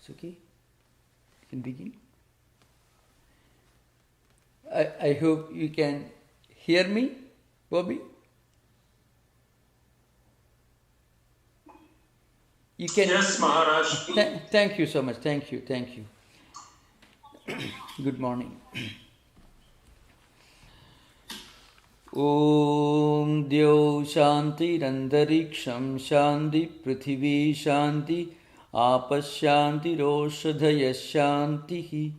It's okay? You can begin. I hope you can hear me, Bobby. You can. Yes, Maharaj. Thank you so much. Thank you. Good morning. Om Dyo Shanti Randariksham Shanti Prithvi Shanti Apashanti Roshadhaya Shanti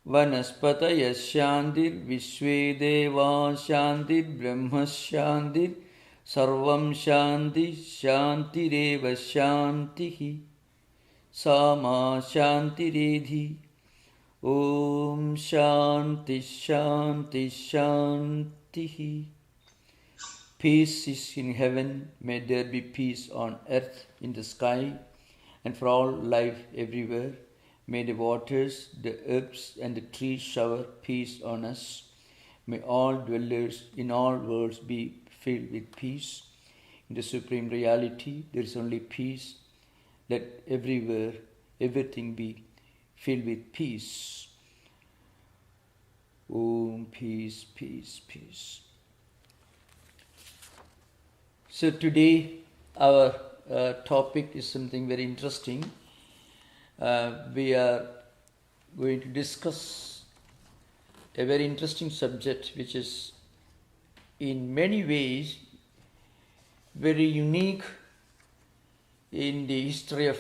Vanaspataya Shanti Vishwe Deva Shanti Brahma Shanti Sarvam Shanti Shanti Reva Shanti Sama Shanti Redhi Om Shanti Shanti Shanti. Peace is in heaven, may there be peace on earth, in the sky, and for all life everywhere. May the waters, the herbs, and the trees shower peace on us. May all dwellers in all worlds be filled with peace. In the supreme reality, there is only peace. Let everywhere, everything be filled with peace. Om, peace, peace, peace. So today our topic is something very interesting. We are going to discuss a very interesting subject which is in many ways very unique in the history of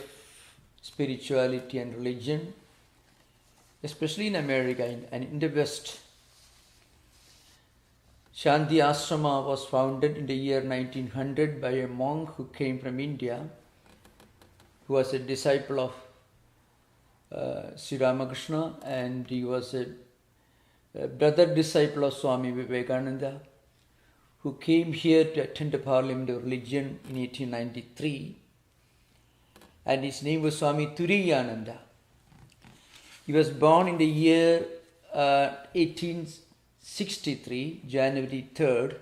spirituality and religion, especially in America and in the West. Shanti Ashrama was founded in the year 1900 by a monk who came from India, who was a disciple of Sri Ramakrishna, and he was a brother disciple of Swami Vivekananda, who came here to attend the Parliament of Religion in 1893, and his name was Swami Tattwamayananda. He was born in the year 1863, January 3rd,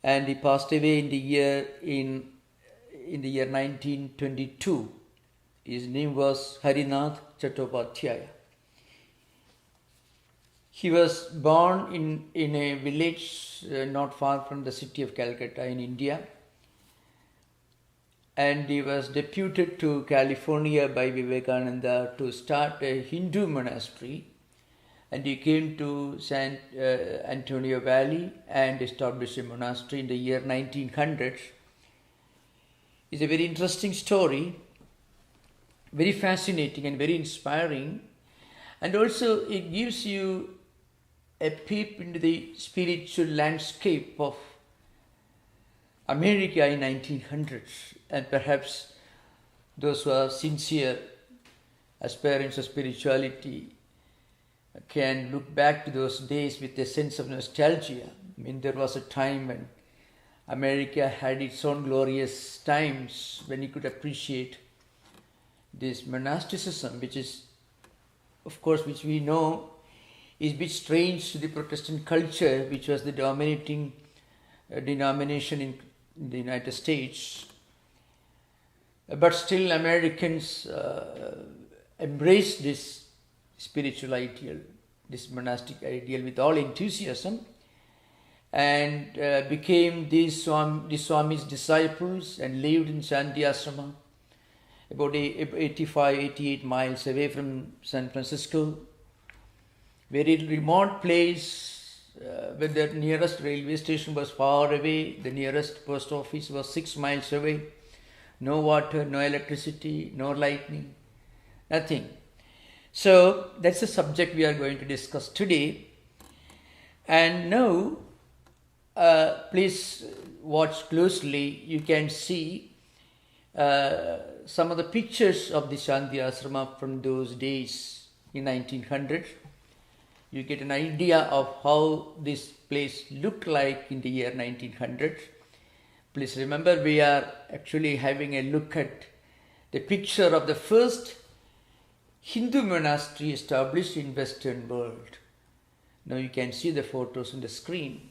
and he passed away in the year 1922. His name was Harinath Chattopadhyaya. He was born in a village not far from the city of Calcutta in India, and he was deputed to California by Vivekananda to start a Hindu monastery, and he came to San Antonio Valley and established a monastery in the year 1900. It's a very interesting story, very fascinating and very inspiring, and also it gives you a peep into the spiritual landscape of America in 1900s, and perhaps those who are sincere aspirants of spirituality can look back to those days with a sense of nostalgia. I mean, there was a time when America had its own glorious times when you could appreciate this monasticism, which is, of course, which we know is a bit strange to the Protestant culture, which was the dominating denomination in the United States. But still Americans embraced this spiritual ideal, this monastic ideal with all enthusiasm, and became the Swami's disciples and lived in Shanti Ashrama, about 88 miles away from San Francisco, very remote place where the nearest railway station was far away, the nearest post office was 6 miles away, no water, no electricity, no lightning, nothing. So that's the subject we are going to discuss today. And now, please watch closely. You can see some of the pictures of the Shanti Ashrama from those days in 1900. You get an idea of how this place looked like in the year 1900. Please remember, we are actually having a look at the picture of the first Hindu monastery established in Western world. Now you can see the photos on the screen.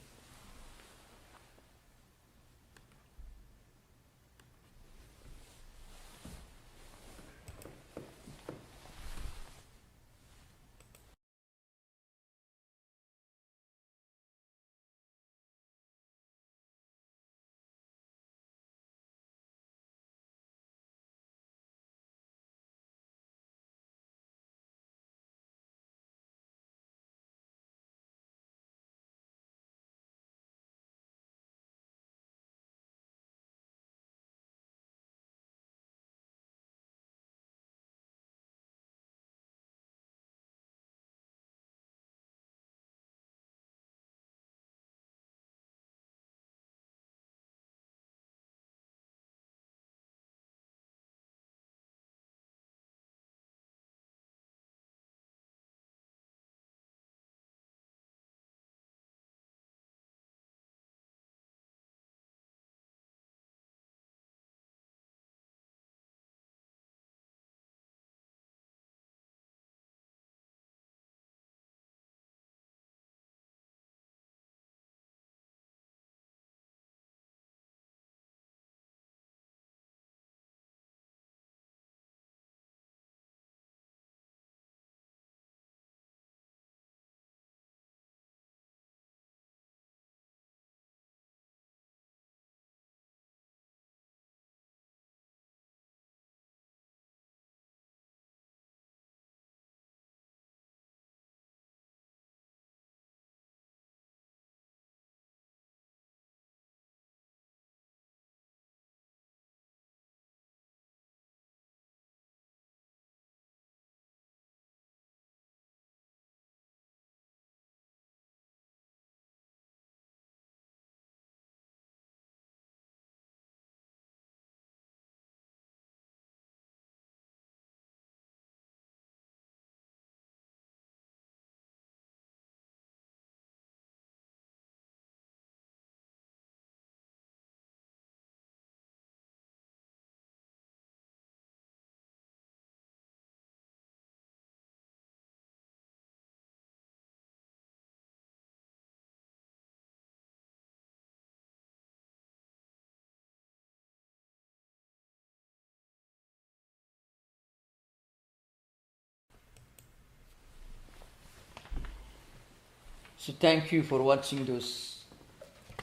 So thank you for watching those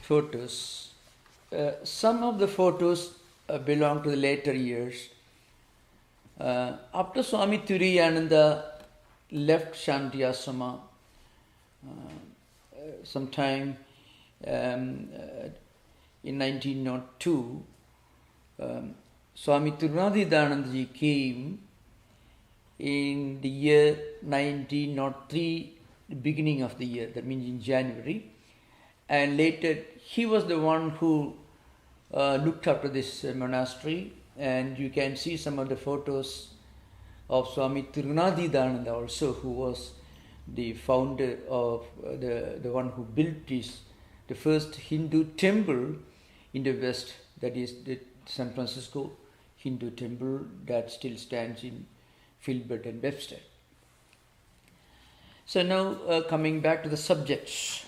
photos. Some of the photos belong to the later years. After Swami Tattwamayananda left Shanti Ashrama sometime in 1902, Swami Tattwamayananda ji came in the year 1903, the beginning of the year, that means in January, and later he was the one who looked after this monastery, and you can see some of the photos of Swami Tattwamayananda also, who was the founder of the one who built the first Hindu temple in the West, that is the San Francisco Hindu temple that still stands in Filbert and Webster. So now coming back to the subjects.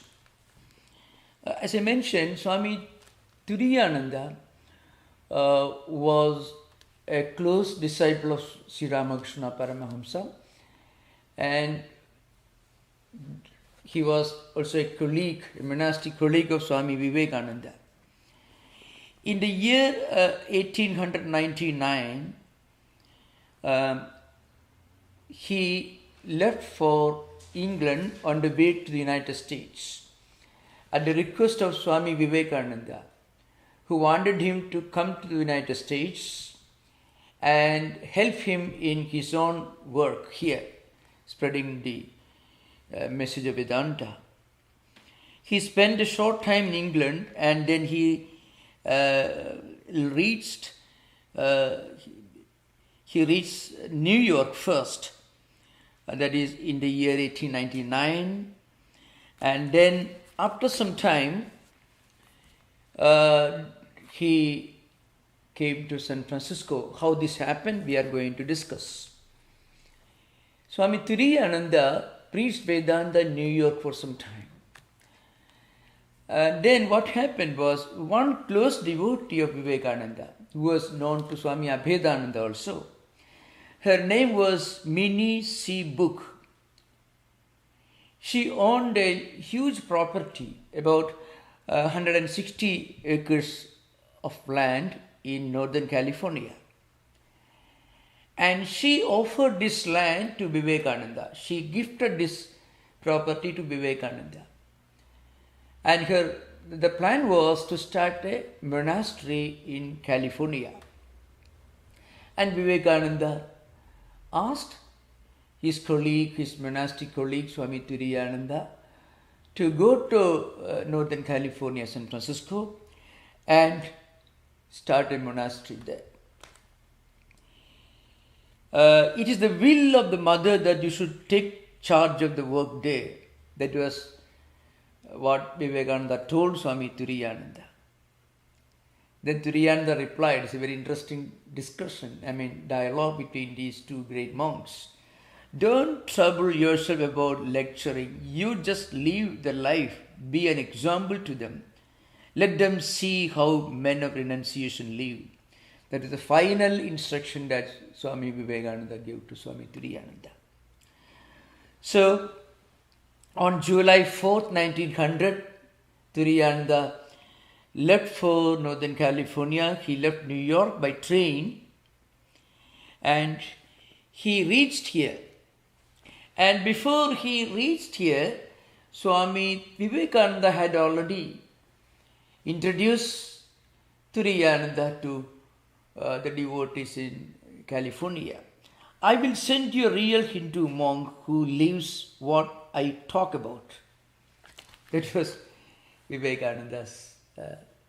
As I mentioned, Swami Tattwamayananda was a close disciple of Sri Ramakrishna Paramahamsa, and he was also a colleague, a monastic colleague of Swami Vivekananda. In the year 1899, he left for England on the way to the United States at the request of Swami Vivekananda, who wanted him to come to the United States and help him in his own work here, spreading the message of Vedanta. He spent a short time in England, and then he reached New York first, that is in the year 1899, and then after some time he came to San Francisco. How this happened, we are going to discuss. Swami Tattwamayananda preached Vedanta in New York for some time. Then what happened was, one close devotee of Vivekananda, who was known to Swami Abhedananda also, her name was Minnie C. Book. She owned a huge property, about 160 acres of land in Northern California. And she offered this land to Vivekananda. She gifted this property to Vivekananda. And the plan was to start a monastery in California. And Vivekananda asked his colleague, his monastic colleague, Swami Tattwamayananda, to go to Northern California, San Francisco, and start a monastery there. It is the will of the mother that you should take charge of the work there. That was what Vivekananda told Swami Tattwamayananda. Then Tattwamayananda replied. It's a very interesting discussion, dialogue between these two great monks. Don't trouble yourself about lecturing. You just live the life. Be an example to them. Let them see how men of renunciation live. That is the final instruction that Swami Vivekananda gave to Swami Tattwamayananda. So, on July 4th, 1900, Tattwamayananda left for Northern California. He left New York by train, and he reached here. And before he reached here, Swami Vivekananda had already introduced Tattwamayananda to the devotees in California. I will send you a real Hindu monk who lives what I talk about. That was Vivekananda's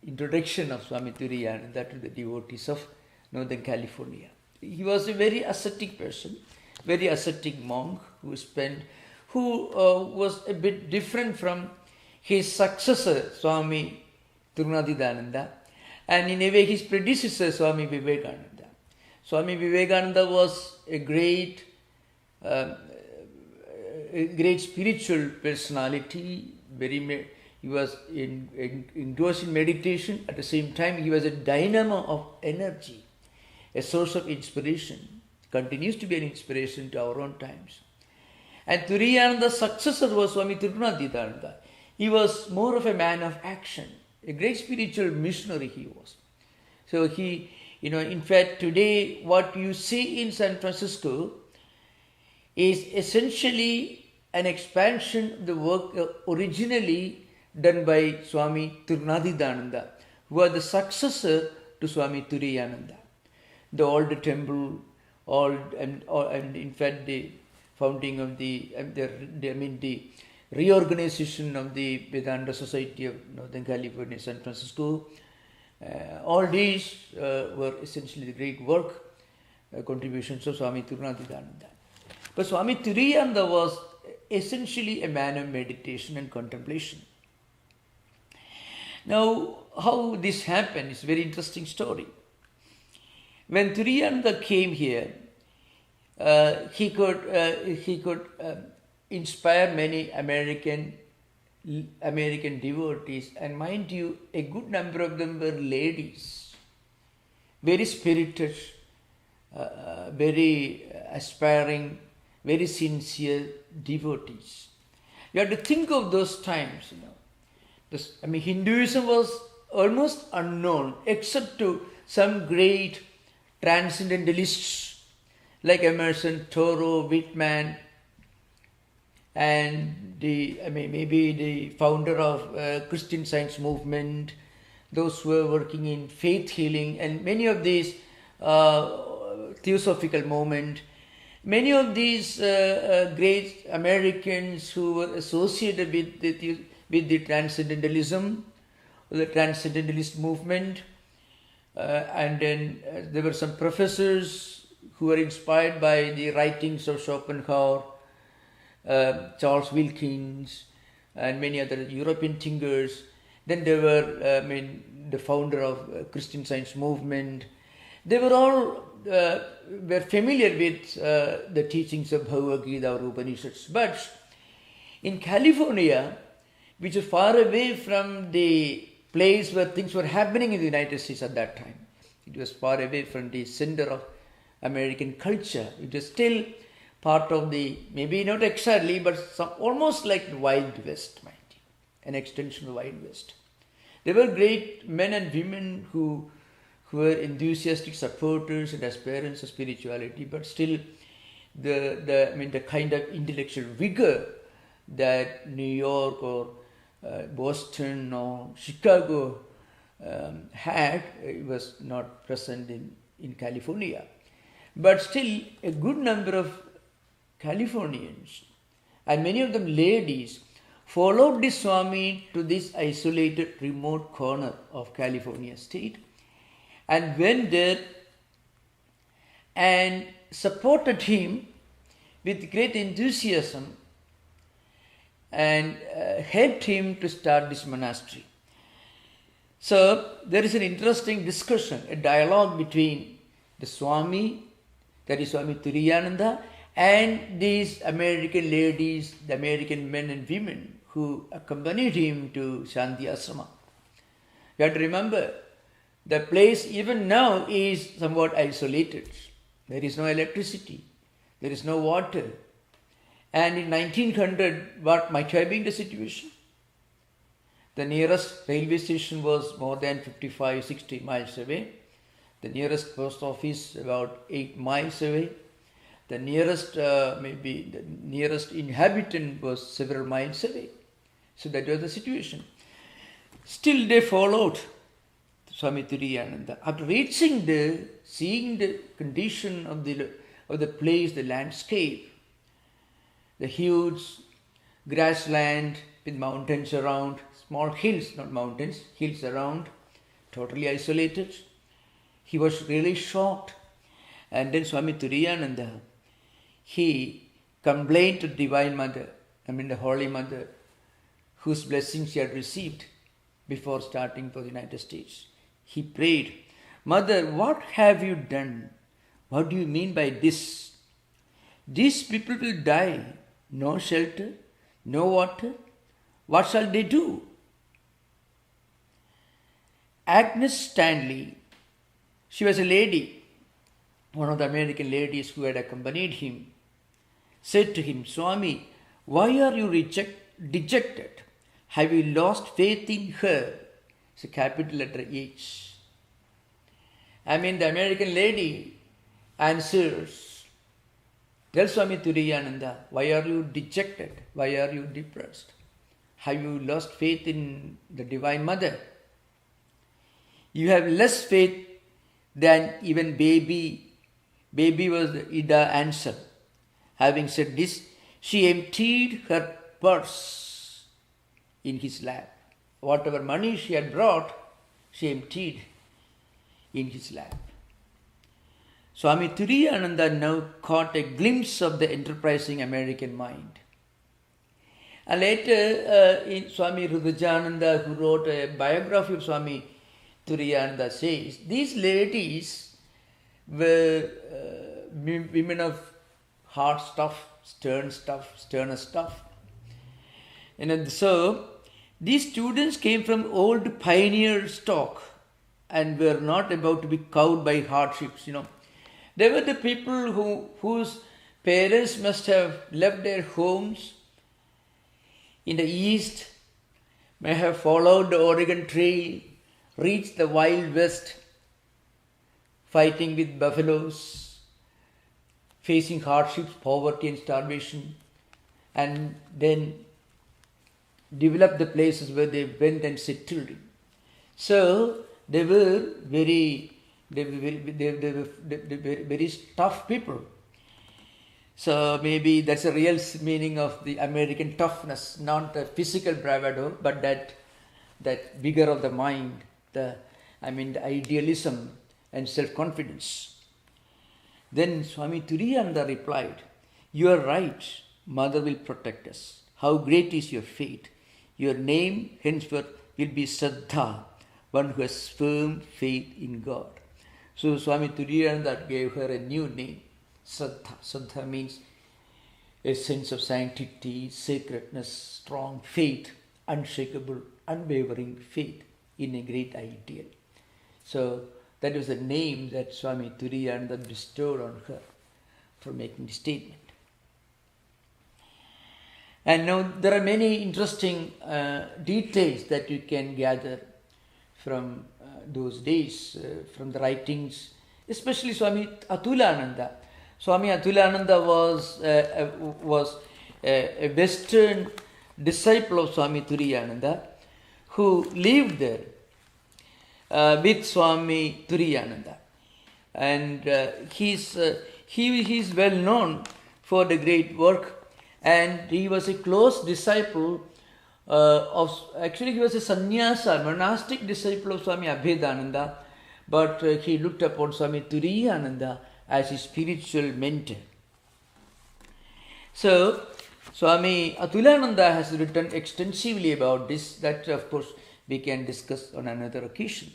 introduction of Swami Tattwamayananda to the devotees of Northern California. He was a very ascetic person, very ascetic monk who was a bit different from his successor, Swami Tattwamayananda, and in a way his predecessor, Swami Vivekananda. Swami Vivekananda was a great spiritual personality. He was engrossed in meditation. At the same time, he was a dynamo of energy, a source of inspiration. Continues to be an inspiration to our own times. And Turiyananda's successor was Swami Tirunadithananda. He was more of a man of action, a great spiritual missionary he was. So he, in fact, today what you see in San Francisco is essentially an expansion of the work originally done by Swami Tirunadithananda, who was the successor to Swami Turiyananda. The old temple, and in fact the founding of the reorganization of the Vedanta Society of Northern California, San Francisco, all these were essentially the great work, contributions of Swami Tirunadithananda. But Swami Turiyananda was essentially a man of meditation and contemplation. Now, how this happened is a very interesting story. When Turiyananda came here, he could inspire many American devotees, and mind you, a good number of them were ladies, very spirited, very aspiring, very sincere devotees. You have to think of those times, Hinduism was almost unknown except to some great transcendentalists like Emerson, Thoreau, Whitman, and maybe the founder of Christian Science movement, those who were working in faith healing, and many of these theosophical movement. Many of these great Americans who were associated with the transcendentalism, the transcendentalist movement, and then there were some professors who were inspired by the writings of Schopenhauer, Charles Wilkins, and many other European thinkers. Then there were, the founder of Christian Science movement. They were all were familiar with the teachings of Bhagavad Gita or Upanishads. But in California, which is far away from the place where things were happening in the United States at that time, it was far away from the center of American culture. It was still part of the, maybe not exactly, but almost like the Wild West, mind you, an extension of the Wild West. There were great men and women who were enthusiastic supporters and aspirants of spirituality, but still the kind of intellectual vigor that New York or Boston or Chicago had was not present in California. But still, a good number of Californians, and many of them ladies, followed the Swami to this isolated remote corner of California state and went there and supported him with great enthusiasm and helped him to start this monastery. So there is an interesting discussion, a dialogue between the Swami, that is Swami Turiyananda, and these American ladies, the American men and women who accompanied him to Shanti Ashrama. You have to remember, the place even now is somewhat isolated. There is no electricity, there is no water. And in 1900, what might have been the situation? The nearest railway station was more than 55-60 miles away. The nearest post office about 8 miles away. The nearest, maybe the nearest inhabitant was several miles away. So that was the situation. Still they followed Swami Turiyananda. After reaching there, seeing the condition of the place, the landscape, the huge grassland with mountains around, small hills, not mountains, hills around, totally isolated, he was really shocked. And then Swami Turiyananda, he complained to Divine Mother, the Holy Mother, whose blessings he had received before starting for the United States. He prayed, "Mother, what have you done? What do you mean by this? These people will die. No shelter, no water. What shall they do?" Agnes Stanley, she was a lady, one of the American ladies who had accompanied him, said to him, Swami, why are you dejected? Have you lost faith in her? It's a capital letter H. The American lady answers, tell Swami Turiyananda, why are you dejected? Why are you depressed? Have you lost faith in the Divine Mother? You have less faith than even baby. Baby was the Ida answer. Having said this, she emptied her purse in his lap. Whatever money she had brought, she emptied in his lap. Swami Turiyananda now caught a glimpse of the enterprising American mind. And later, in Swami Rudrajananda, who wrote a biography of Swami Turiyananda, says these ladies were women of hard stuff, sterner stuff. So these students came from old pioneer stock and were not about to be cowed by hardships. They were the people whose parents must have left their homes in the east, may have followed the Oregon Trail, reached the Wild West, fighting with buffaloes, facing hardships, poverty and starvation, and then developed the places where they went and settled. So they were very tough people. So maybe that's a real meaning of the American toughness, not the physical bravado, but that vigor of the mind, the idealism and self-confidence. Then Swami Turiyananda replied, you are right, Mother will protect us. How great is your faith. Your name henceforth will be Saddha, one who has firm faith in God. So Swami Turiyananda gave her a new name, Saddha. Saddha means a sense of sanctity, sacredness, strong faith, unshakable, unwavering faith in a great ideal. So that was the name that Swami Turiyananda bestowed on her for making the statement. And now there are many interesting details that you can gather from those days, from the writings, especially Swami Atulananda. Swami Atulananda was a Western disciple of Swami Turiyananda who lived there with Swami Turiyananda. And he is well known for the great work. And he was a close disciple he was a sannyasa, monastic disciple of Swami Abhedananda, but he looked upon Swami Turiyananda as his spiritual mentor. So, Swami Atulananda has written extensively about this, that of course we can discuss on another occasion.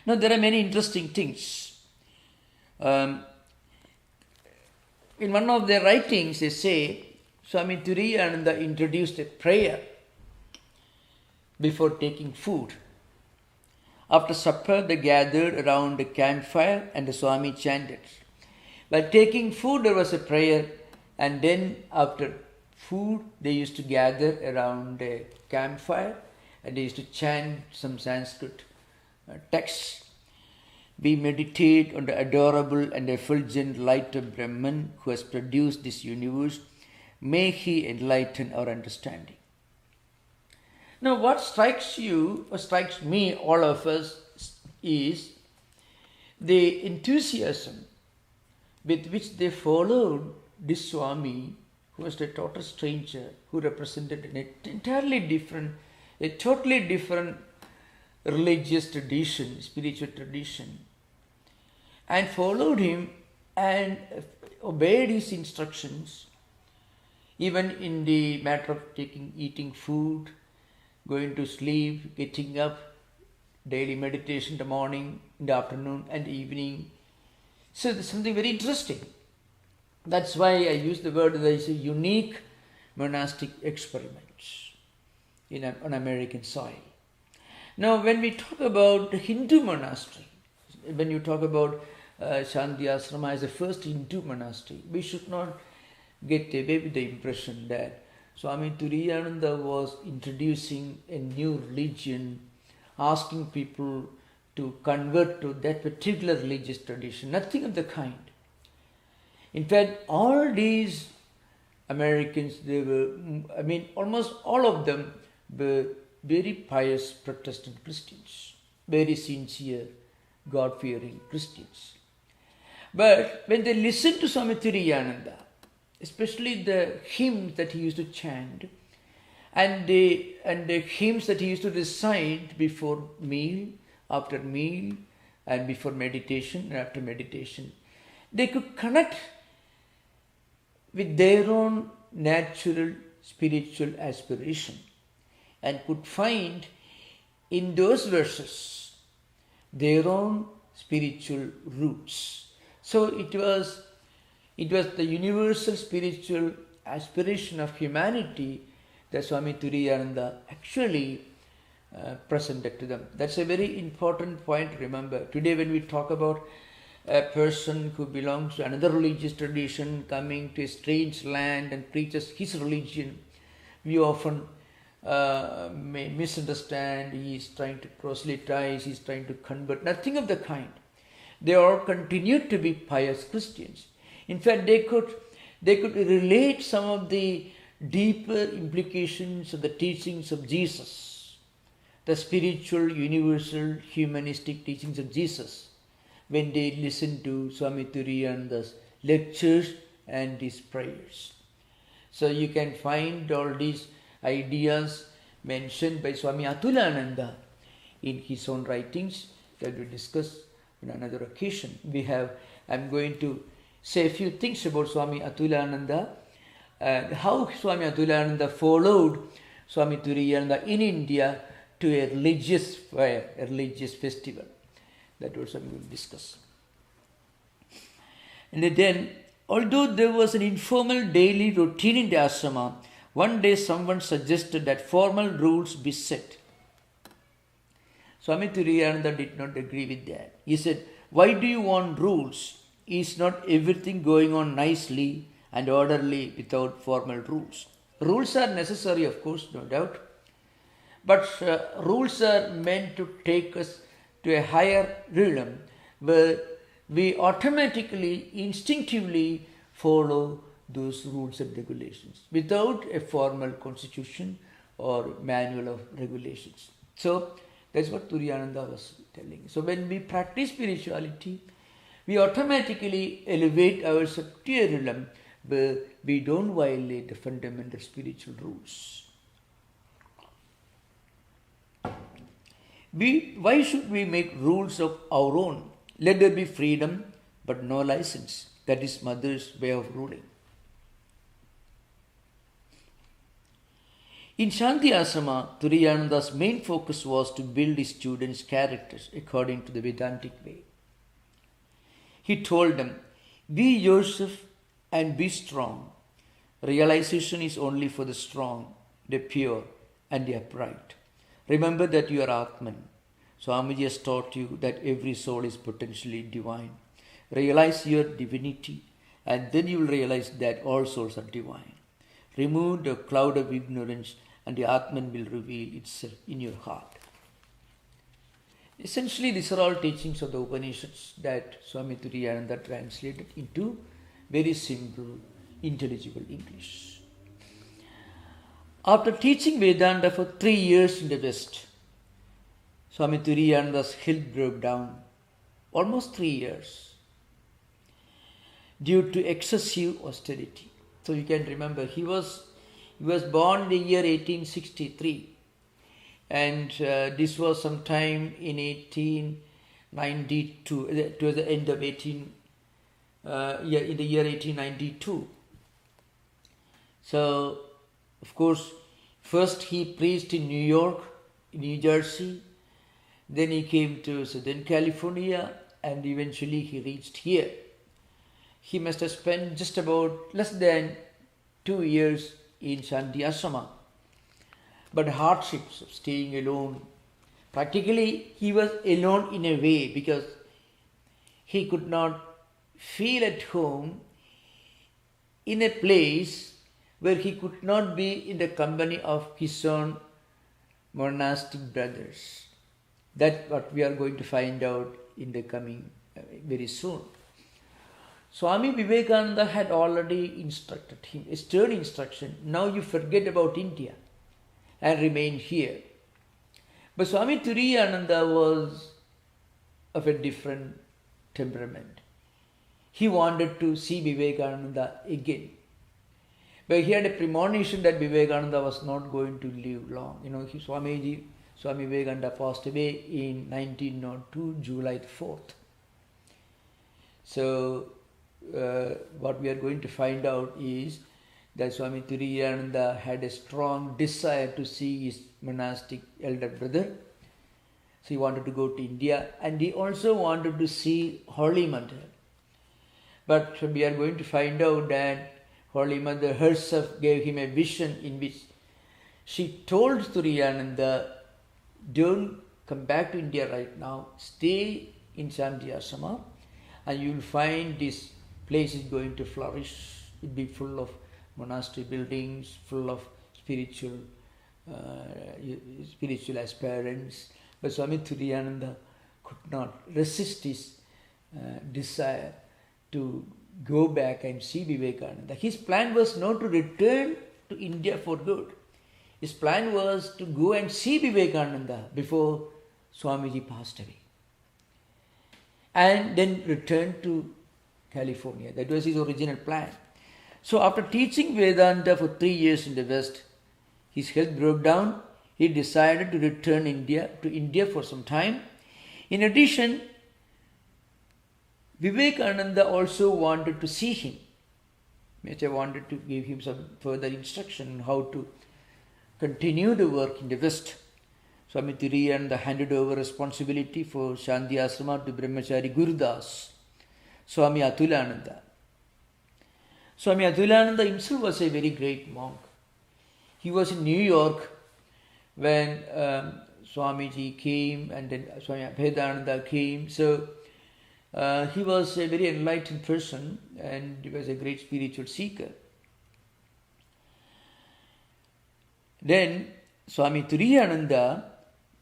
Now, there are many interesting things. In one of their writings, they say, Swami Turiyananda introduced a prayer before taking food. After supper, they gathered around a campfire and the Swami chanted. While taking food, there was a prayer, and then after food, they used to gather around a campfire and they used to chant some Sanskrit texts. We meditate on the adorable and effulgent light of Brahman who has produced this universe. May he enlighten our understanding. Now, what strikes you, or strikes me, all of us, is the enthusiasm with which they followed this Swami, who was a total stranger, who represented an entirely different, a totally different religious tradition, spiritual tradition, and followed him and obeyed his instructions, even in the matter of eating food, going to sleep, getting up, daily meditation in the morning, in the afternoon and evening. So there's something very interesting. That's why I use the word that is a unique monastic experiment on American soil. Now, when we talk about the Hindu monastery, when you talk about Shanti Ashrama as the first Hindu monastery. We should not get away with the impression that Swami Tattwayananda was introducing a new religion, asking people to convert to that particular religious tradition. Nothing of the kind. In fact, all these Americans, almost all of them were very pious Protestant Christians, very sincere, God-fearing Christians. But when they listened to Swami Tattwayananda, especially the hymns that he used to chant and the hymns that he used to recite before meal, after meal, and before meditation and after meditation, they could connect with their own natural spiritual aspiration and could find in those verses their own spiritual roots. So it was the universal spiritual aspiration of humanity that Swami Tattwayananda actually presented to them. That's a very important point to remember. Today when we talk about a person who belongs to another religious tradition coming to a strange land and preaches his religion, we often may misunderstand. He is trying to proselytize, he is trying to convert. Nothing of the kind. They all continued to be pious Christians. In fact, they could relate some of the deeper implications of the teachings of Jesus, the spiritual, universal, humanistic teachings of Jesus, when they listened to Swami Tattwayananda's lectures and his prayers. So you can find all these ideas mentioned by Swami Tattwamananda in his own writings that we discuss on another occasion. I'm going to say a few things about Swami Tattwamananda and how Swami Tattwamananda followed Swami Tattwayananda in India to a religious fair, a religious festival. That was what we will discuss. And then, although there was an informal daily routine in the ashrama, one day someone suggested that formal rules be set. Swami Tattwayananda did not agree with that. He said, "Why do you want rules? Is not everything going on nicely and orderly without formal rules?" Rules are necessary, of course, no doubt. But rules are meant to take us to a higher realm where we automatically, instinctively follow those rules and regulations without a formal constitution or manual of regulations. So that's what Tattwayananda was telling. So when we practice spirituality, we automatically elevate ourselves to a realm where we don't violate the fundamental spiritual rules. Why should we make rules of our own? Let there be freedom, but no license. That is Mother's way of ruling. In Shanti Ashrama, Tattwayananda's main focus was to build his students' characters according to the Vedantic way. He told them, "Be yourself and be strong. Realization is only for the strong, the pure, and the upright. Remember that you are Atman. Swamiji has taught you that every soul is potentially divine. Realize your divinity, and then you will realize that all souls are divine. Remove the cloud of ignorance, and the Atman will reveal itself in your heart." Essentially, these are all teachings of the Upanishads that Swami Tattwayananda translated into very simple, intelligible English. After teaching Vedanta for 3 years in the West, Swami Tattwayananda's health broke down, almost 3 years, due to excessive austerity. So you can remember, he was born in the year 1863, and this was sometime in 1892, towards the end of in the year 1892. So, of course, first he preached in New York, New Jersey, then he came to Southern California, and eventually he reached here. He must have spent just about less than 2 years in Shanti Ashrama. But hardships of staying alone, practically he was alone in a way, because he could not feel at home in a place where he could not be in the company of his own monastic brothers. That's what we are going to find out in the coming very soon. Swami Vivekananda had already instructed him, a stern instruction, now you forget about India and remain here. But Swami Tattwamayananda was of a different temperament. He wanted to see Vivekananda again. But he had a premonition that Vivekananda was not going to live long. Swami Vivekananda passed away in 1902, July 4th. So, what we are going to find out is that Swami Tattwamayananda had a strong desire to see his monastic elder brother. So he wanted to go to India, and he also wanted to see Holy Mother. But we are going to find out that Holy Mother herself gave him a vision in which she told Tattwamayananda, don't come back to India right now, stay in Shanti Ashrama, and you will find this place is going to flourish. It will be full of monastery buildings, full of spiritual aspirants. But Swami Tattwamayananda could not resist his desire to go back and see Vivekananda. His plan was not to return to India for good. His plan was to go and see Vivekananda before Swamiji passed away, and then return to California. That was his original plan. So after teaching Vedanta for 3 years in the West, his health broke down. He decided to return to India for some time. In addition, Vivekananda also wanted to see him. Mecha wanted to give him some further instruction on how to continue the work in the West. Swami Tattwamayananda handed over responsibility for Shanti Ashrama to Brahmachari Gurudas, Swami Tattwamayananda. Swami Tattwamayananda himself was a very great monk. He was in New York when Swamiji came, and then Swami Abhedananda came. So he was a very enlightened person, and he was a great spiritual seeker. Then Swami Tattwamayananda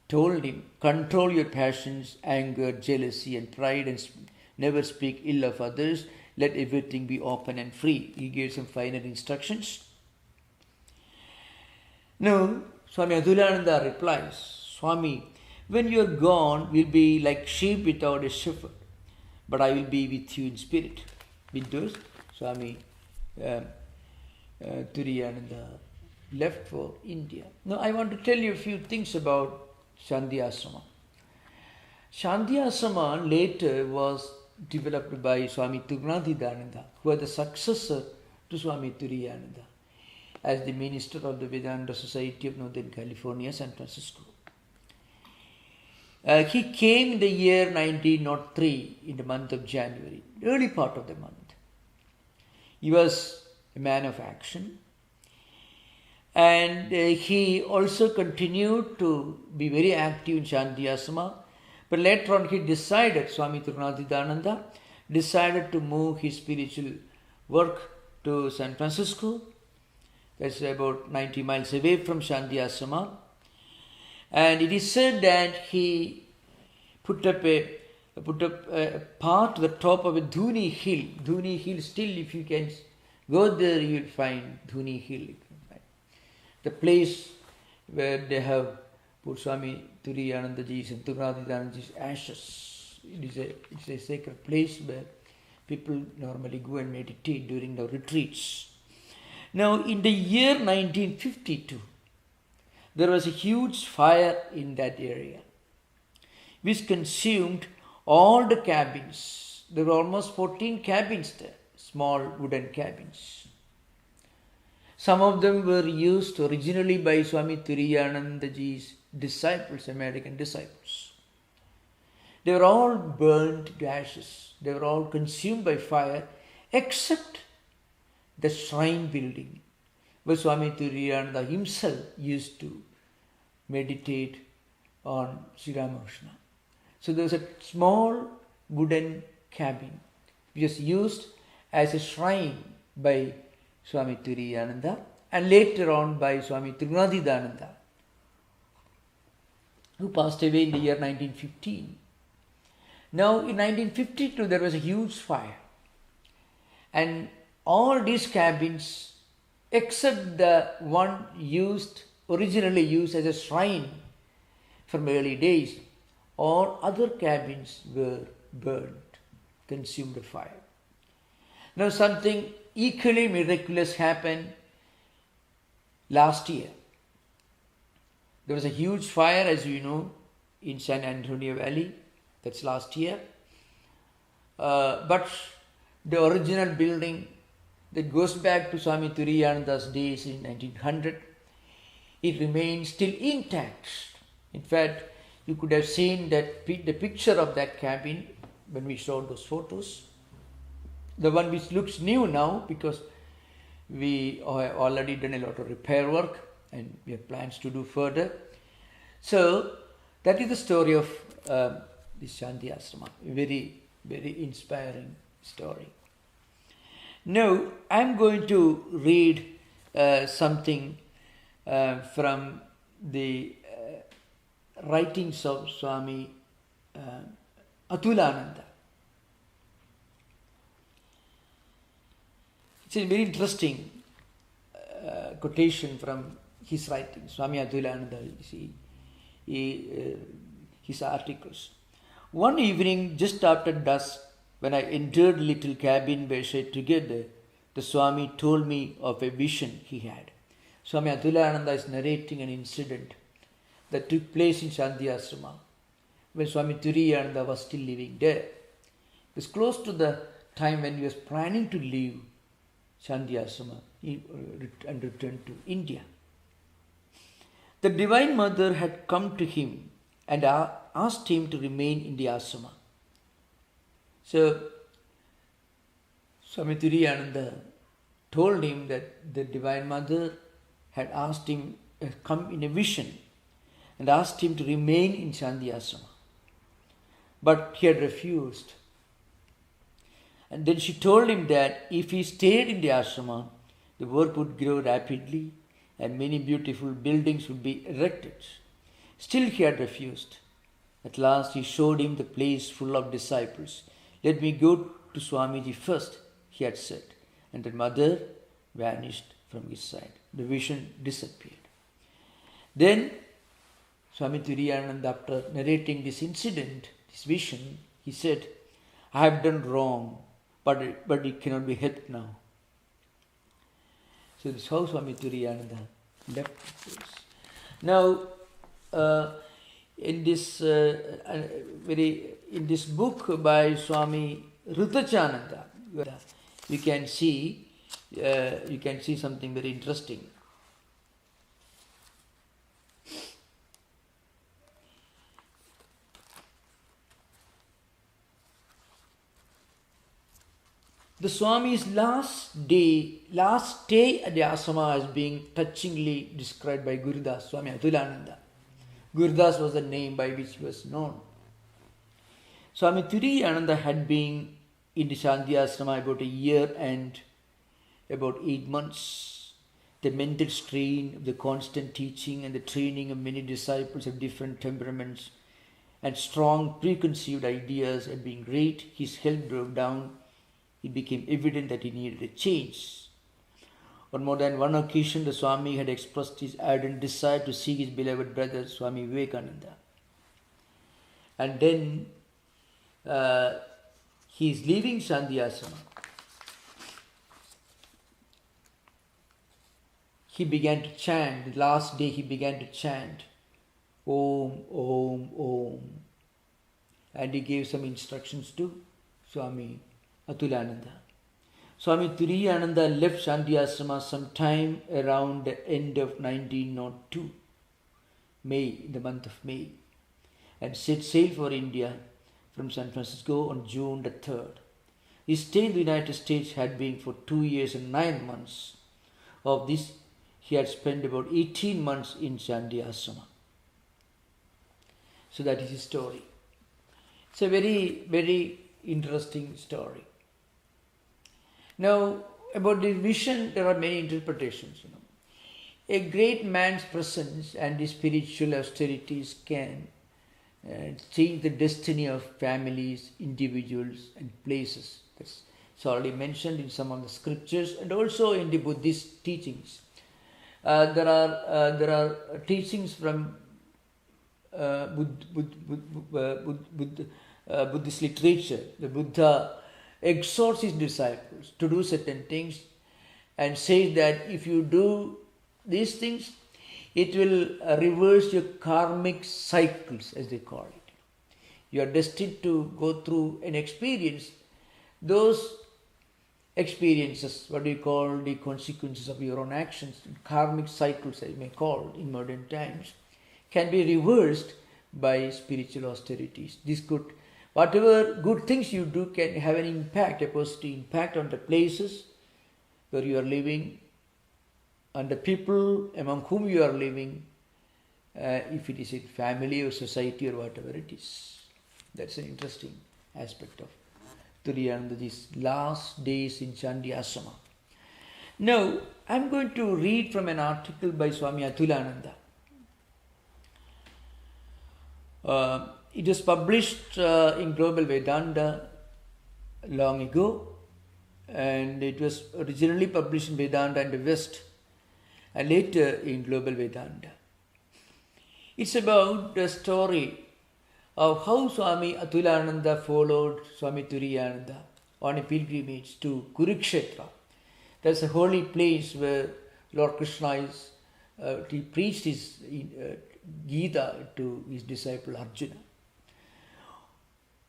told him, control your passions, anger, jealousy and pride, and never speak ill of others. Let everything be open and free. He gave some final instructions. Now, Swami Tattwamayananda replies, Swami, when you are gone, we'll be like sheep without a shepherd, but I will be with you in spirit. With those, Swami Tattwamayananda left for India. Now, I want to tell you a few things about Shanti Ashrama. Shanti Ashrama later was developed by Swami Tattwamayananda, who was the successor to Swami Tattwamayananda as the minister of the Vedanta Society of Northern California, San Francisco. He came in the year 1903 in the month of January, early part of the month. He was a man of action, and he also continued to be very active in Shanti Ashrama. But later on he decided, Swami Tattwamayananda decided to move his spiritual work to San Francisco. That's about 90 miles away from Shanti Ashrama. And it is said that he put up a path to the top of a Dhuni hill. Dhuni hill, still if you can go there, you will find Dhuni hill. The place where they have put Swami Tattwamayanandaji's and Tattwamayanandaji's ashes. It's a sacred place where people normally go and meditate during the retreats. Now, in the year 1952, there was a huge fire in that area, which consumed all the cabins. There were almost 14 cabins there, small wooden cabins. Some of them were used originally by Swami Tattwamayanandaji's disciples, American disciples. They were all burned to ashes. They were all consumed by fire, except the shrine building, where Swami Tattwamayananda himself used to meditate on Sri Ramakrishna. So there was a small wooden cabin, which was used as a shrine by Swami Tattwamayananda and later on by Swami Tattwamayananda, who passed away in the year 1915. Now in 1952 there was a huge fire, and all these cabins except the one originally used as a shrine from early days, all other cabins were burned, consumed by fire. Now something equally miraculous happened last year. There was a huge fire, as you know, in San Antonio Valley. That's last year. But the original building that goes back to Swami Tattwayananda's days in 1900, it remains still intact. In fact, you could have seen that the picture of that cabin when we showed those photos. The one which looks new now because we have already done a lot of repair work and we have plans to do further. So that is the story of this Shanti Ashrama. Very, very inspiring story. Now I am going to read something from the writings of Swami Tattwamayananda. It's a very interesting quotation from his writings, Swami Tattwamayananda, his articles. One evening, just after dusk, when I entered the little cabin where we sat together, the Swami told me of a vision he had. Swami Tattwamayananda is narrating an incident that took place in Shanti Ashrama when Swami Tattwamayananda was still living there. It was close to the time when he was planning to leave Shanti Ashrama and return to India. The Divine Mother had come to him and asked him to remain in the ashrama. So, Swami Tattwamayananda told him that the Divine Mother had asked him, come in a vision, and asked him to remain in Shanti Ashrama. But he had refused. And then she told him that if he stayed in the ashrama, the work would grow rapidly and many beautiful buildings would be erected. Still he had refused. At last he showed him the place full of disciples. Let me go to Swamiji first, he had said. And the mother vanished from his side. The vision disappeared. Then Swami Tattwamayananda, after narrating this incident, this vision, he said, I have done wrong, but it cannot be helped now. So this is how Swami Tattwamayananda left the place. Now, in this book by Swami Tattwamayananda, you can see something very interesting. The Swami's last stay at the ashrama is being touchingly described by Gurudas, Swami Tattwamayananda. Gurudas was the name by which he was known. Swami Tattwamayananda had been in the Shanti Ashrama about a year and about 8 months. The mental strain of the constant teaching and the training of many disciples of different temperaments and strong preconceived ideas had been great. His health broke down. It became evident that he needed a change. On more than one occasion, the Swami had expressed his ardent desire to see his beloved brother, Swami Vivekananda. And then he is leaving Shanti Ashrama. He began to chant. The last day he began to chant, Om, Om, Om. And he gave some instructions to Swami Tattwamayananda. Swami Tattwamayananda left Shanti Ashrama sometime around the end of 1902, in the month of May, and set sail for India from San Francisco on June the 3rd. His stay in the United States had been for 2 years and 9 months. Of this, he had spent about 18 months in Shanti Ashrama. So that is his story. It's a very, very interesting story. Now, about the vision, there are many interpretations. A great man's presence and his spiritual austerities can change the destiny of families, individuals, and places. It's already mentioned in some of the scriptures and also in the Buddhist teachings. There are teachings from Buddhist literature. The Buddha exhorts his disciples to do certain things and says that if you do these things, it will reverse your karmic cycles, as they call it. You are destined to go through an experience. Those experiences, what we call the consequences of your own actions, karmic cycles, I may call in modern times, can be reversed by spiritual austerities. This could, whatever good things you do can have an impact, a positive impact on the places where you are living, and the people among whom you are living, if it is in family or society or whatever it is. That's an interesting aspect of Turiyanandaji's last days in Shanti Ashrama. Now, I'm going to read from an article by Swami Tattwamayananda. It was published in Global Vedanta long ago, and it was originally published in Vedanta in the West and later in Global Vedanta. It's about the story of how Swami Tattwamayananda followed Swami Turiyananda on a pilgrimage to Kurukshetra. That's a holy place where Lord Krishna he preached his Gita to his disciple Arjuna.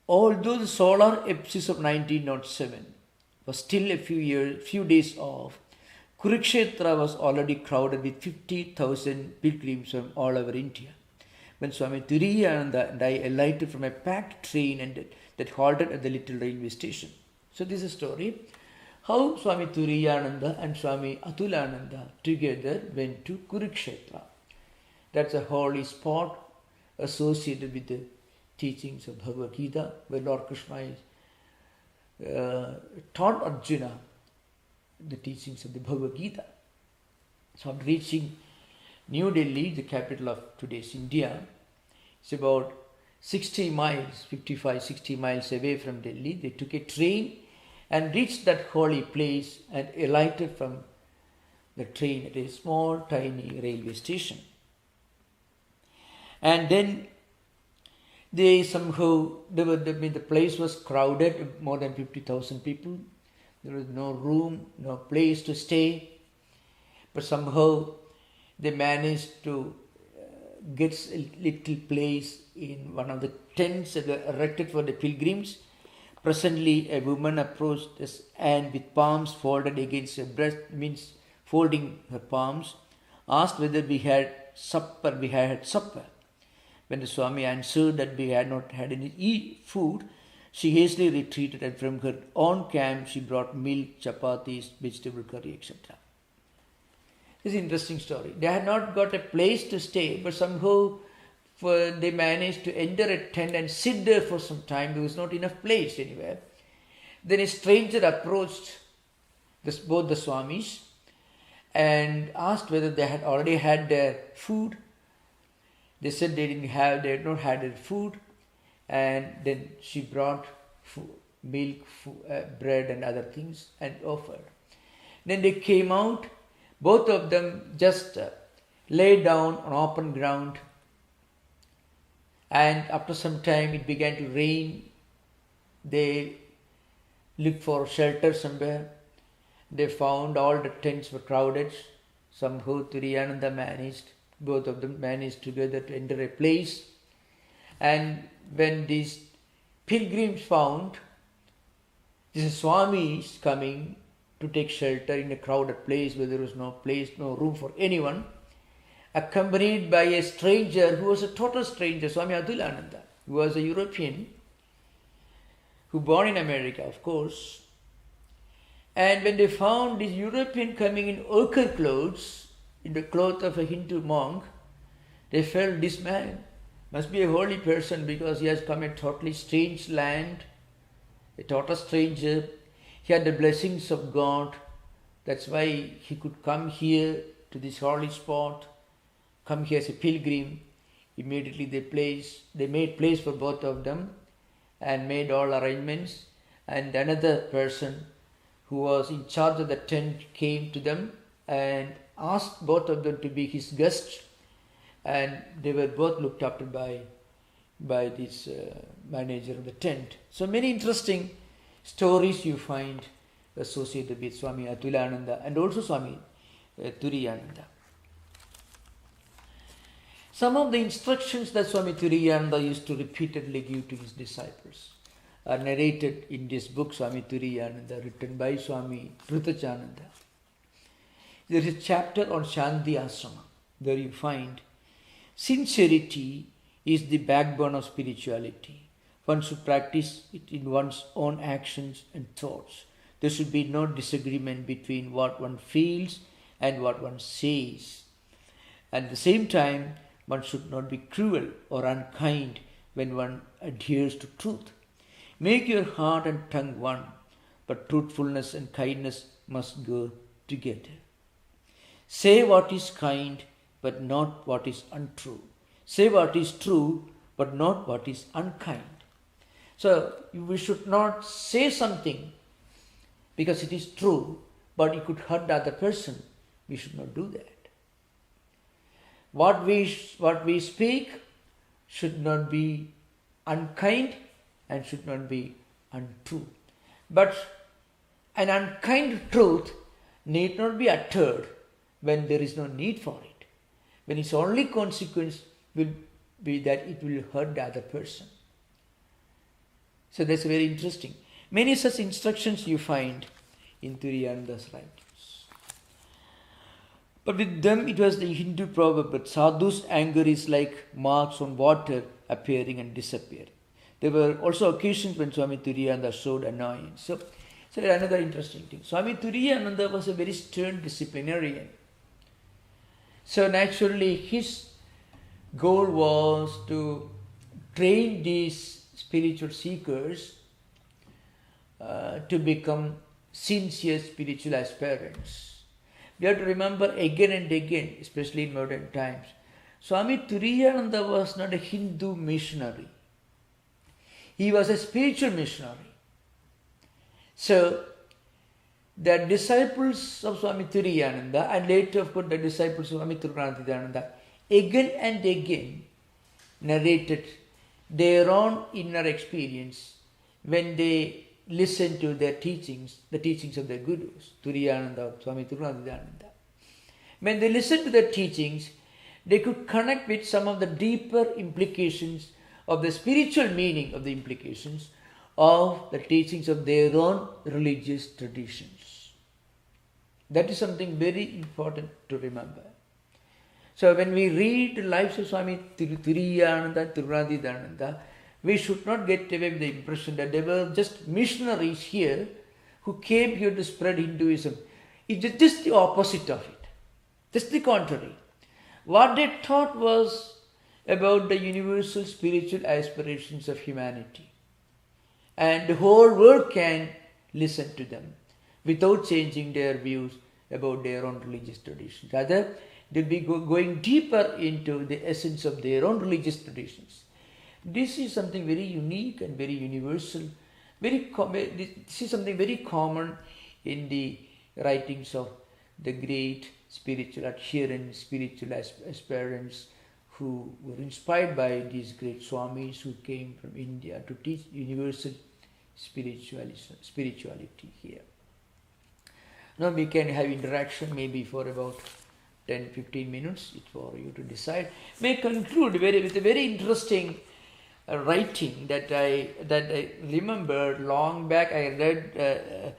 Although the solar eclipse of 1907 was still a few days off, Kurukshetra was already crowded with 50,000 pilgrims from all over India. When Swami Turiyananda and I alighted from a packed train that halted at the little railway station. So this is a story how Swami Turiyananda and Swami Tattwamayananda together went to Kurukshetra. That's a holy spot associated with the teachings of Bhagavad Gita, where Lord Krishna taught Arjuna the teachings of the Bhagavad Gita. So on reaching New Delhi, the capital of today's India, it's about 60 miles, 55-60 miles away from Delhi. They took a train and reached that holy place and alighted from the train at a small, tiny railway station. And then they somehow, the place was crowded, more than 50,000 people. There was no room, no place to stay. But somehow they managed to get a little place in one of the tents that were erected for the pilgrims. Presently, a woman approached us and with palms folded against her breast, means folding her palms, asked whether we had supper. We had supper. When the Swami answered that we had not had any food, she hastily retreated, and from her own camp she brought milk, chapatis, vegetable curry, etc. This is an interesting story. They had not got a place to stay, but somehow they managed to enter a tent and sit there for some time. There was not enough place anywhere. Then a stranger approached both the Swamis and asked whether they had already had their food. They said they had not had their food. And then she brought food, milk, bread and other things and offered. Then they came out. Both of them just lay down on open ground. And after some time it began to rain. They looked for shelter somewhere. They found all the tents were crowded. Somehow Turiyananda managed, both of them managed together to enter a place. And when these pilgrims found this Swami is coming to take shelter in a crowded place where there was no place, no room for anyone, accompanied by a stranger who was a total stranger, Swami Tattwamayananda, who was a European, who born in America, of course. And when they found this European coming in ochre clothes, in the cloth of a Hindu monk, they felt this man must be a holy person because he has come a totally strange land a total stranger. He had the blessings of God. That's why he could come here to this holy spot, come here as a pilgrim. Immediately they made place for both of them and made all arrangements. And another person who was in charge of the tent came to them and asked both of them to be his guests. And they were both looked after by this manager of the tent. So many interesting stories you find associated with Swami Tattwamayananda and also Swami Turiyananda. Some of the instructions that Swami Tattwamayananda used to repeatedly give to his disciples are narrated in this book, Swami Tattwamayananda, written by Swami Tattwamayananda. There is a chapter on Shanti Ashrama. There you find sincerity is the backbone of spirituality. One should practice it in one's own actions and thoughts. There should be no disagreement between what one feels and what one says. At the same time, one should not be cruel or unkind when one adheres to truth. Make your heart and tongue one, but truthfulness and kindness must go together. Say what is kind, but not what is untrue. Say what is true, but not what is unkind. So we should not say something because it is true, but it could hurt the other person. We should not do that. What we speak should not be unkind and should not be untrue. But an unkind truth need not be uttered when there is no need for it. When its only consequence will be that it will hurt the other person. So that's very interesting. Many such instructions you find in Turiyananda's writings. But with them it was the Hindu proverb that sadhu's anger is like marks on water appearing and disappearing. There were also occasions when Swami Turiyananda showed annoyance. So another interesting thing. Swami Turiyananda was a very stern disciplinarian. So naturally his goal was to train these spiritual seekers to become sincere spiritual aspirants. We have to remember again and again, especially in modern times, Swami Turiyananda was not a Hindu missionary. He was a spiritual missionary. So the disciples of Swami Turiyananda and later of course the disciples of Swami Tattwamayananda again and again narrated their own inner experience when they listened to their teachings, the teachings of their gurus, Turiyananda, Swami Tattwamayananda. When they listened to their teachings, they could connect with some of the deeper implications of the spiritual meaning of the implications of the teachings of their own religious traditions. That is something very important to remember. So when we read the lives of Swami Turiyananda, Tattwamayananda, we should not get away with the impression that they were just missionaries here who came here to spread Hinduism. It is just the opposite of it. Just the contrary. What they taught was about the universal spiritual aspirations of humanity. And the whole world can listen to them without changing their views about their own religious traditions. Rather, they'll be going deeper into the essence of their own religious traditions. This is something very unique and very universal. This is something very common in the writings of the great spiritual adherents, spiritual aspirants who were inspired by these great Swamis who came from India to teach universal spirituality here. Now we can have interaction maybe for about 10-15 minutes. It's for you to decide. May conclude with a very interesting writing that I remembered long back. I read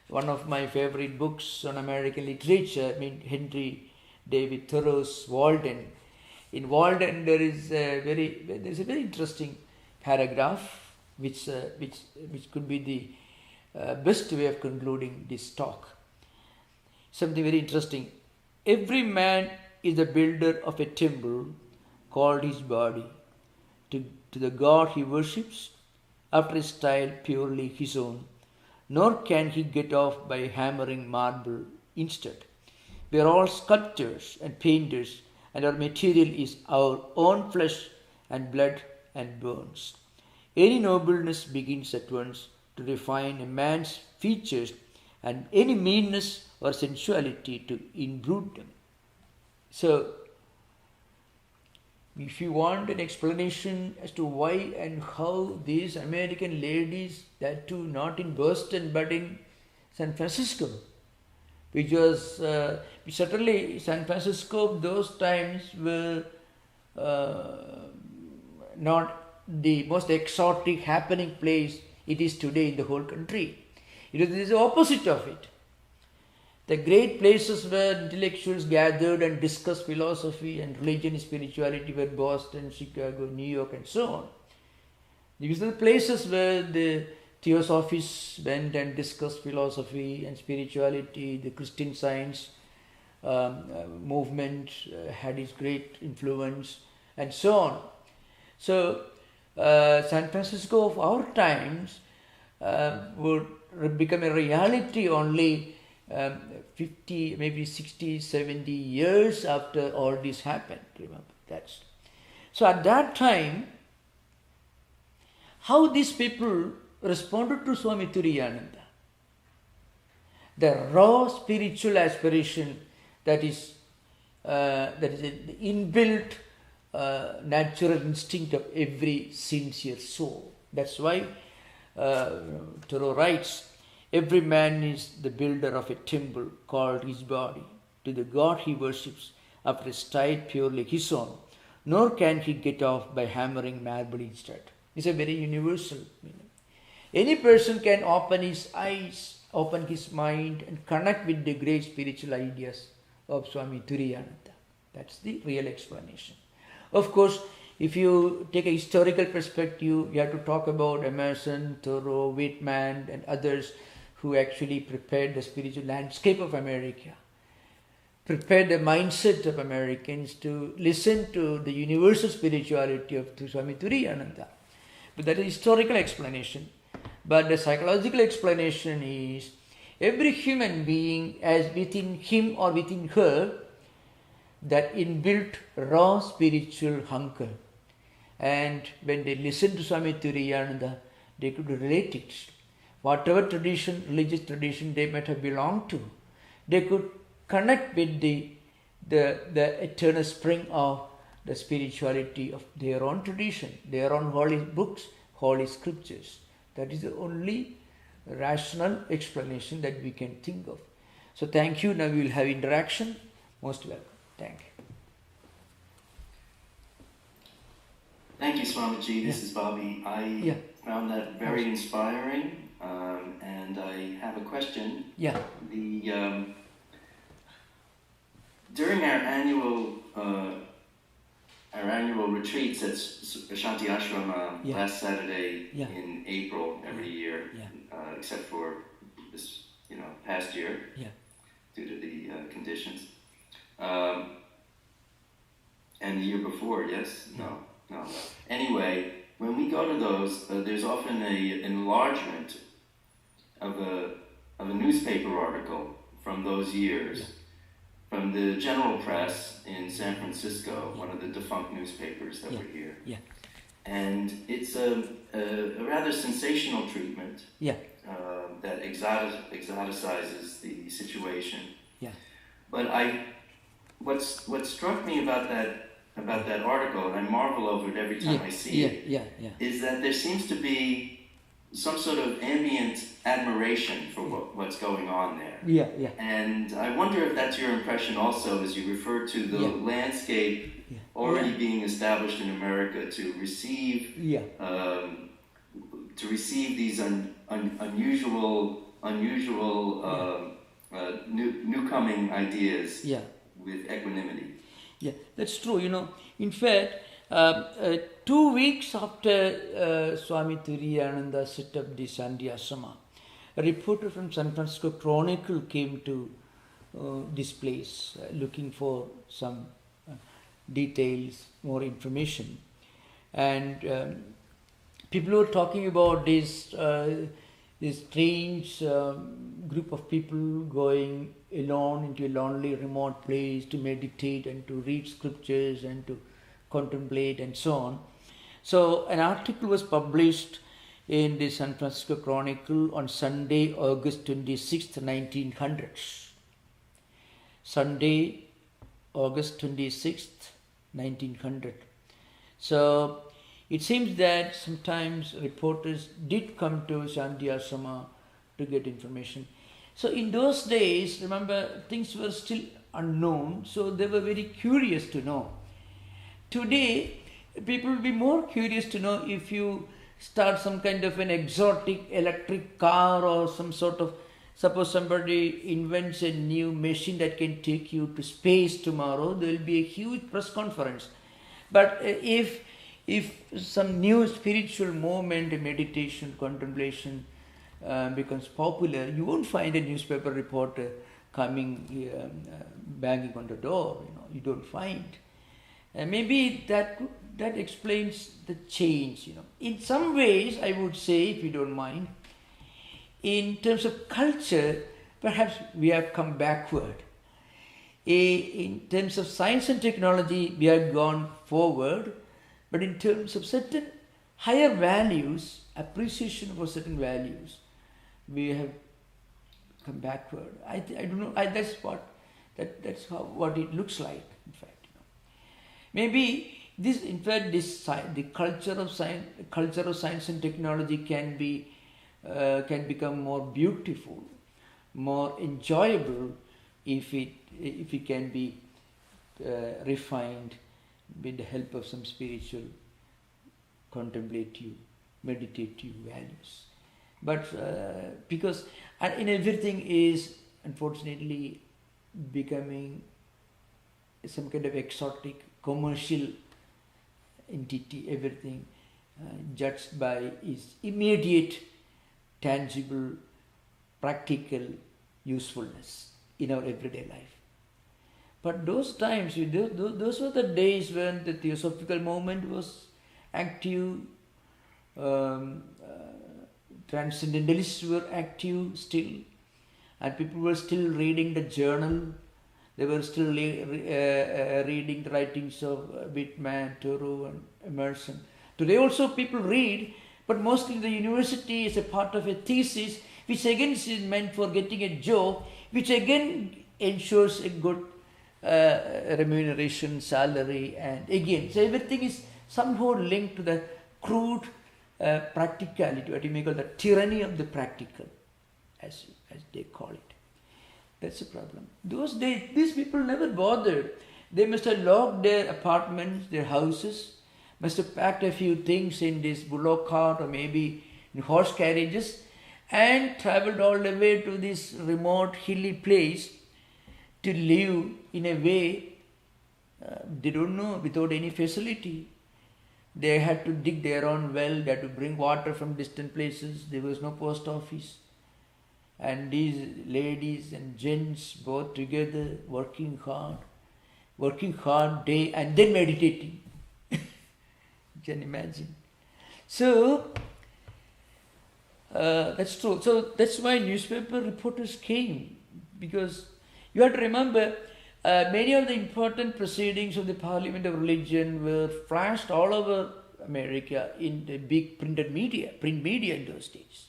one of my favorite books on American literature, Henry David Thoreau's Walden. In Walden there is a very interesting paragraph which could be the best way of concluding this talk. Something very interesting. Every man is the builder of a temple called his body to the God he worships after a style purely his own, nor can he get off by hammering marble instead. We are all sculptors and painters, and our material is our own flesh and blood and bones. Any nobleness begins at once to refine a man's features, and any meanness or sensuality to imbrute them. So, if you want an explanation as to why and how these American ladies, that too not in Boston but in San Francisco, which was certainly San Francisco those times were not the most exotic happening place it is today in the whole country. It is the opposite of it. The great places where intellectuals gathered and discussed philosophy and religion and spirituality were Boston, Chicago, New York, and so on. These are the places where the Theosophists went and discussed philosophy and spirituality. The Christian Science movement had its great influence, and so on. So, San Francisco of our times would become a reality only 50, maybe 60, 70 years after all this happened. Remember, that's so. At that time, how these people responded to Swami Tattwamayananda, the raw spiritual aspiration that is an inbuilt natural instinct of every sincere soul. That's why Thoreau writes, every man is the builder of a temple called his body to the God he worships after a style purely his own, nor can he get off by hammering marble instead. It's a very universal meaning. Any person can open his eyes, open his mind and connect with the great spiritual ideas of Swami Tattwamayananda. That's the real explanation. Of course, if you take a historical perspective, you have to talk about Emerson, Thoreau, Whitman and others who actually prepared the spiritual landscape of America, prepared the mindset of Americans to listen to the universal spirituality of Swami Tattwamayananda. But that is historical explanation. But the psychological explanation is every human being has within him or within her that inbuilt raw spiritual hunger. And when they listened to Swami Tattwamayananda, they could relate it. Whatever tradition, religious tradition they might have belonged to, they could connect with the eternal spring of the spirituality of their own tradition, their own holy books, holy scriptures. That is the only rational explanation that we can think of. So thank you. Now we will have interaction. Most welcome. Thank you. Thank you, Swamiji. This is Bobby. I found that very inspiring, and I have a question. Yeah. During our annual retreats at Shanti Ashrama last Saturday in April every year, except for this past year due to the conditions, and the year before, yes, no. Anyway, when we go to those, there's often an enlargement of a newspaper article from those years, from the general press in San Francisco, one of the defunct newspapers that were here. Yeah. And it's a rather sensational treatment that exoticizes the situation. Yeah. But what struck me about that article, and I marvel over it every time I see it, is that there seems to be some sort of ambient admiration for what's going on there. And I wonder if that's your impression also, as you refer to the landscape already being established in America to receive these unusual newcoming ideas with equanimity. Yeah, that's true. In fact, 2 weeks after Swami Tattwamayananda set up the Shanti Ashrama, a reporter from San Francisco Chronicle came to this place looking for some details, more information. And people were talking about this strange group of people going alone into a lonely, remote place to meditate and to read scriptures and to contemplate and so on. So an article was published in the San Francisco Chronicle on Sunday, August 26th, 1900s. Sunday, August 26th, 1900. So it seems that sometimes reporters did come to Shanti Ashrama to get information. So in those days, remember, things were still unknown, so they were very curious to know. Today, people will be more curious to know if you start some kind of an exotic electric car or some sort of, suppose somebody invents a new machine that can take you to space tomorrow, there will be a huge press conference. But if some new spiritual movement, meditation, contemplation becomes popular, you won't find a newspaper reporter coming banging on the door. You don't find. Maybe that explains the change. In some ways, I would say, if you don't mind, in terms of culture, perhaps we have come backward. In terms of science and technology, we have gone forward. But in terms of certain higher values, appreciation for certain values, we have come backward. I don't know. That's what it looks like. In fact, maybe this. In fact, the culture of science and technology can become more beautiful, more enjoyable if it can be refined with the help of some spiritual, contemplative, meditative values. But because in everything is unfortunately becoming some kind of exotic commercial entity, everything judged by its immediate, tangible, practical usefulness in our everyday life. But those times, those were the days when the theosophical movement was active, transcendentalists were active still, and people were still reading the journal. They were still reading the writings of Whitman, Thoreau, and Emerson. Today also people read, but mostly the university is a part of a thesis, which again is meant for getting a job, which again ensures a good remuneration, salary, and again, so everything is somehow linked to the crude practicality, what you may call the tyranny of the practical, as they call it. That's the problem. Those days, these people never bothered. They must have locked their apartments, their houses, must have packed a few things in this bullock cart or maybe in horse carriages, and traveled all the way to this remote hilly place to live in a way they don't know, without any facility. They had to dig their own well, they had to bring water from distant places, there was no post office. And these ladies and gents both together working hard day and then meditating. You can imagine. So, that's true. So that's why newspaper reporters came, because you have to remember, many of the important proceedings of the Parliament of Religion were flashed all over America in the big print media in those days.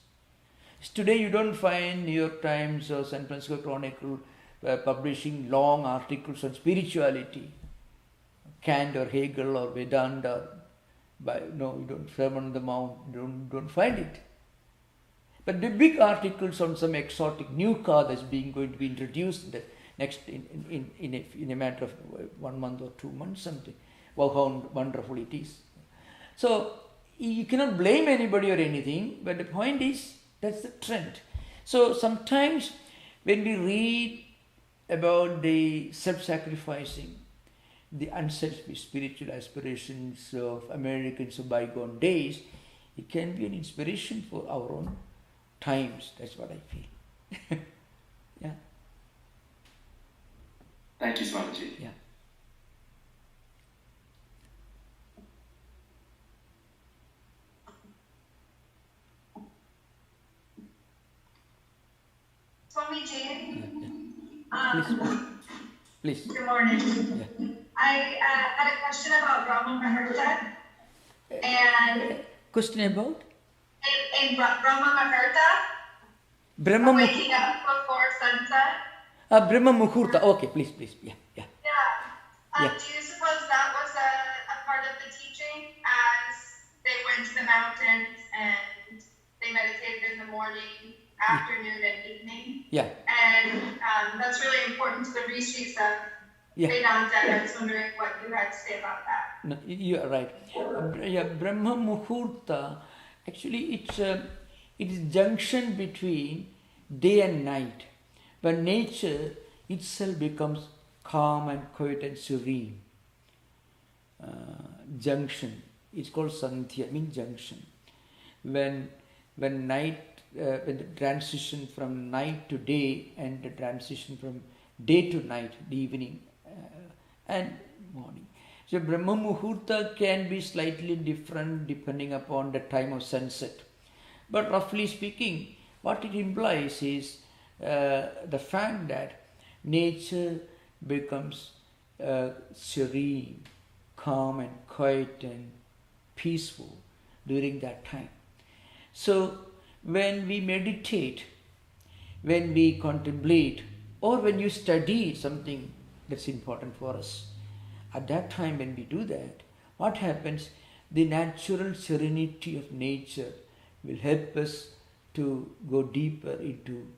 Today you don't find New York Times or San Francisco Chronicle publishing long articles on spirituality, Kant or Hegel or Vedanta. You don't, Sermon on the Mount, you don't find it. But the big articles on some exotic new car that's going to be introduced in the next in a matter of 1 month or 2 months, something. Wow, how wonderful it is. So you cannot blame anybody or anything, but the point is, that's the trend. So sometimes when we read about the self-sacrificing, the unselfish spiritual aspirations of Americans of bygone days, it can be an inspiration for our own times. That's what I feel. Yeah. Thank you, Swamiji. Yeah. Swamiji, Please. good morning. Yeah. I had a question about Brahma Muhurta, and Question about? in Brahma Muhurta, Brahma waking up before sunset. Brahma Muhurta. Okay, please. Yeah. Yeah. Yeah. Do you suppose that was a part of the teaching as they went to the mountains and they meditated in the morning, afternoon, and evening? Yeah. And that's really important to the rishis of Vedanta. I was wondering what you had to say about that. No, you are right. Brahma Muhurta, actually it is junction between day and night, when nature itself becomes calm and quiet and serene. Junction, it's called Sandhya, means junction. When night, when the transition from night to day and the transition from day to night, the evening and morning. So Brahma Muhurta can be slightly different depending upon the time of sunset. But roughly speaking, what it implies is the fact that nature becomes serene, calm and quiet and peaceful during that time. So when we meditate, when we contemplate, or when you study something that's important for us, at that time when we do that, what happens? The natural serenity of nature will help us to go deeper into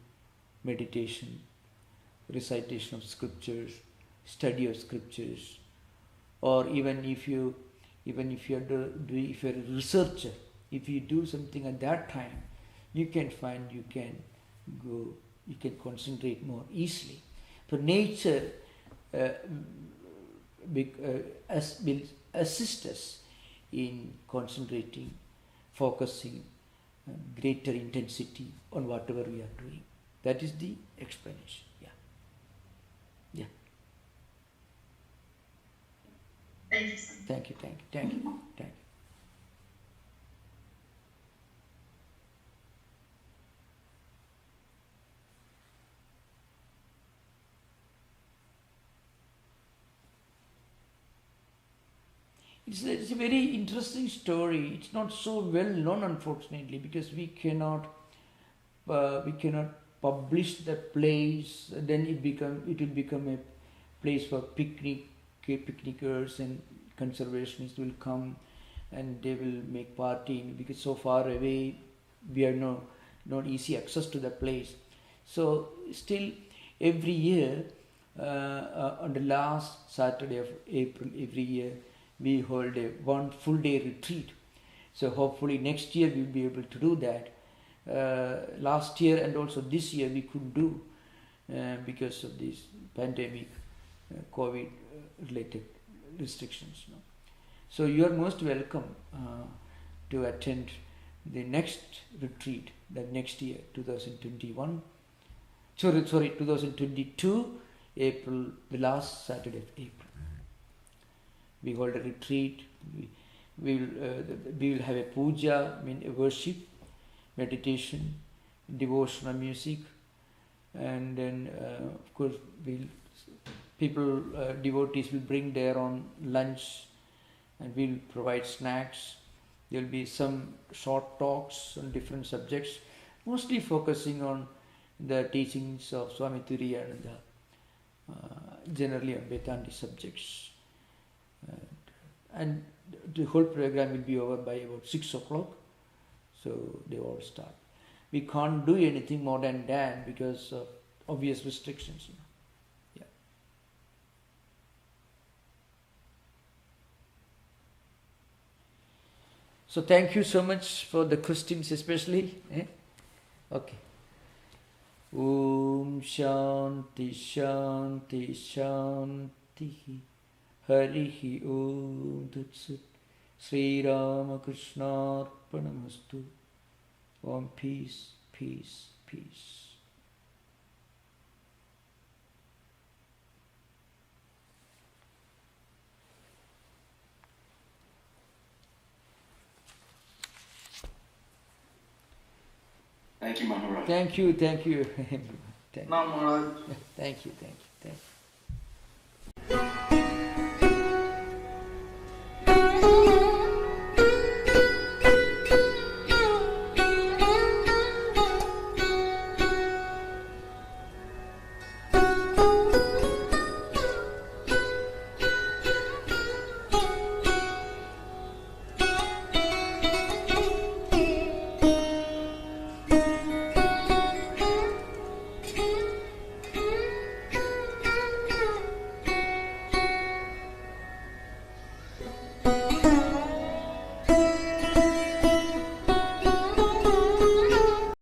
meditation, recitation of scriptures, study of scriptures, or even if you're a researcher, if you do something at that time, you can find you can concentrate more easily. So nature will assist us in concentrating, focusing, greater intensity on whatever we are doing. That is the explanation. Yeah. Thank you. Thank you. It's a very interesting story. It's not so well known, unfortunately, because we cannot publish the place. Then it will become a place for picnickers and conservationists will come and they will make party, because so far away we have not easy access to the place. So still every year on the last Saturday of April every year we hold one full day retreat. So hopefully next year we'll be able to do that. Last year and also this year we couldn't do because of this pandemic, COVID related restrictions. So you are most welcome to attend the next retreat, the next year, 2022, April, the last Saturday of April. We hold a retreat. We will have a puja, a worship, meditation, devotional music, and then of course devotees will bring their own lunch, and we'll provide snacks. There will be some short talks on different subjects, mostly focusing on the teachings of Swami Tattwamayananda, generally on Vedanta subjects. And the whole program will be over by about 6 o'clock. So they all start. We can't do anything more than that because of obvious restrictions. Yeah. So thank you so much for the questions, especially. Okay. Om Shanti Shanti Shanti. Harihi Om Tatsat. Sri Ramakrishna Arpanamastu. Om peace, peace, peace. Thank you, Maharaj. Thank you, everyone. Thank Now, Maharaj. you. Thank you.